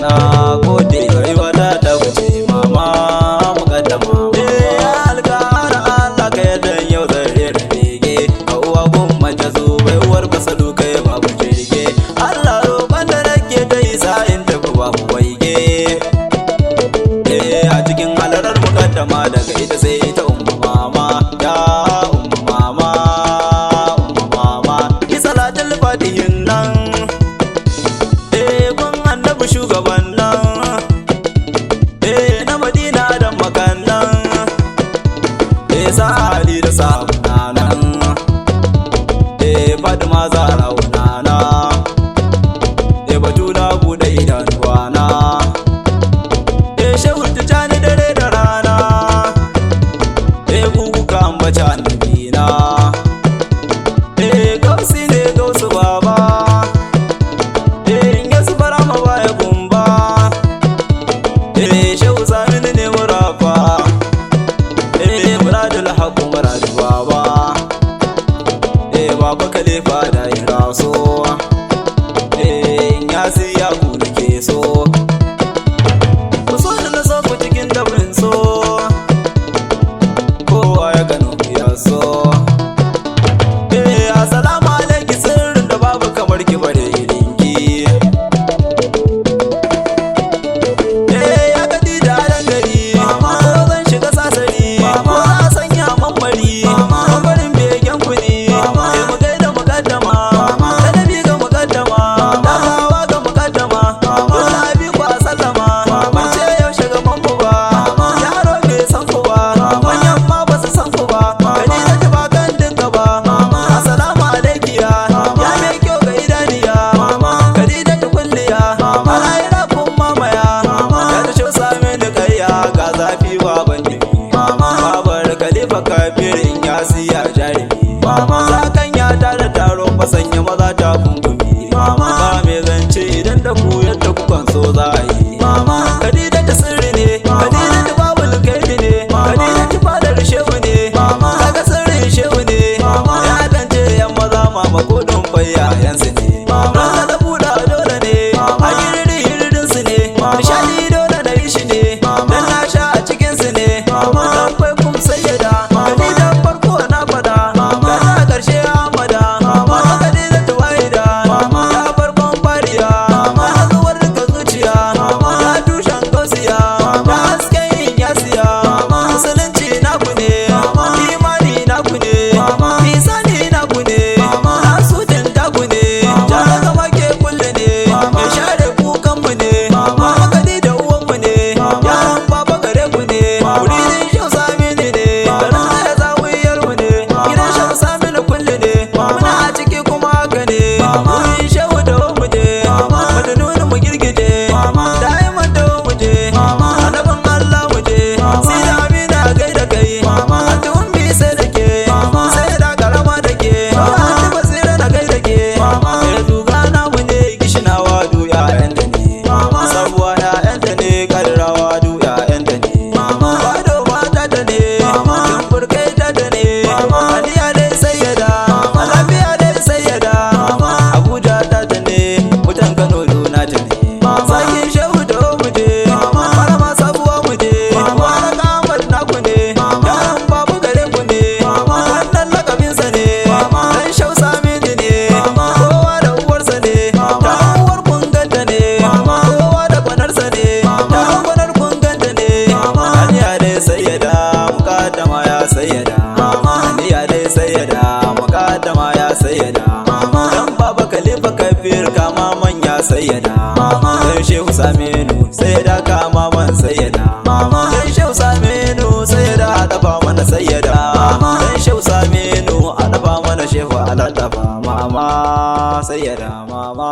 Na gode rayuwata ta wuce mama mukaddama. Alƙara Allah ka yadda yau zare da bege, ka uwa gumma ta zo baiwar masalu kai babu jirge. Allah roƙon da nake ta yi sa'in tafi babu waige. A cikin halarar mukaddama daga ita sai ita umma mama, ya umma mama, umma mama. Yi salatul fatihin nan, kun annabi shugaban nan, na Madina da Makan nan, sa'ali da sabuna nan, Fatima Zahra wunana, Batula buɗe idanuwana, Shehu Tijjani dare da rana, kuka ambaci annabina, Gausi ne gausu baba, Yesu barama baya gumba, Shehu Saminu ne murafa, muradul haqqu muradu baba, baba khalifa da yin raso, Yasi ya ku nake so, ku so da na so ku cikin dabrin so, kowa ya gano ya so. Assalamu alaiki sirrin da babu kamar ki bare irinki. Ya gadi da adan gari, ko zan shiga sasari, ko za a sanya mammari, mambarin begen ku ne, mu gaida mukaddama, ladabi ga mukaddama, dakawa ga mukaddama, wata abi ku a sallama, ban ce yaushe gaban ku ba, yaro bai san ku ba, manyan ma ba su san ku ba, gani da ji ba kan dinka ba, assalamu alaikiya, ya mai kyau ga idaniya, Khadija ta kulliya, alayira kun mamaya, ya ta ce same ni kayya ga zafi baban dimi, babar khalifa kafirin ya siya jarumi, zakan ya tara taro fasanya maza ta kunkumi, ba mai zance idan da ku yadda kukan so za a yi. Khadija ta sirri ne, Khadija ta babu lukaini ne, Khadija ta fadar shehu ne, kaga sirrin shehu ne, ya dance yan maza mama ko don bayyayansu ne, ranka da buɗa dole ne, a hiririn su ne, nishadi dole na yi shi ne, dan na sha a cikin su ne, dan kwai kum sayyada, Khadija farko na fada, kana karshe Ahmada, mama Khadija ta wahida, ya farkon fariya, na zuwar duka zuciya, ya tushen gausiya, ya hasken yin yasiya, musulunci naku ne, imani naku ne, isani naku ne, nasutin taku ne, jara gama ke kulle ne, mai share kukanmu ne, mama Khadija uwanmu ne, yaran baba gare ku ne, wuridin shau samini ne, garin zai zawiyarmu ne, gidan shau samini kulle ne, muna a ciki kuma haka ne, wurin shau da mu je, madanuni mu girgije, da'iman da mu je, annabin Allah mu je, sai da amina gaida kai, anti ummi sai da ke, sai da karama da ke, anti basira na gaida ke, zuga namu ne gishinawa du ƴaƴan da ne, sabuwa ƴaƴan da ne, kadirawa du ƴaƴan da ne, bado mata da ne, kimburkai ta da ne, aliya dai sayyada, lafiya dai sayyada, abuja ta da ne, mutan kano duna ta ne, sakin shehu da mu je, marama sabuwa mu je, Mubarak Ahmad naku ne, yaran babu gare ku ne, wannan lakabinsa ne, dan shau samini ne, kowa da uwarsa ne, ta uwar kun ganta ne, kowa da gwanarsa ne, ta gwanar kun ganta ne, aliya dai sayyada, mukaddama ya sayyada, aliya dai sayyada, mukaddama ya sayyada, dan baba khalifa kafir kama manya sayyada, dan shehu saminu sayyada kama man sayyada, dan shehu saminu sayyada a dafa mana sayyada, dan shehu saminu a dafa mana shehu a dafa mama sayyada mama.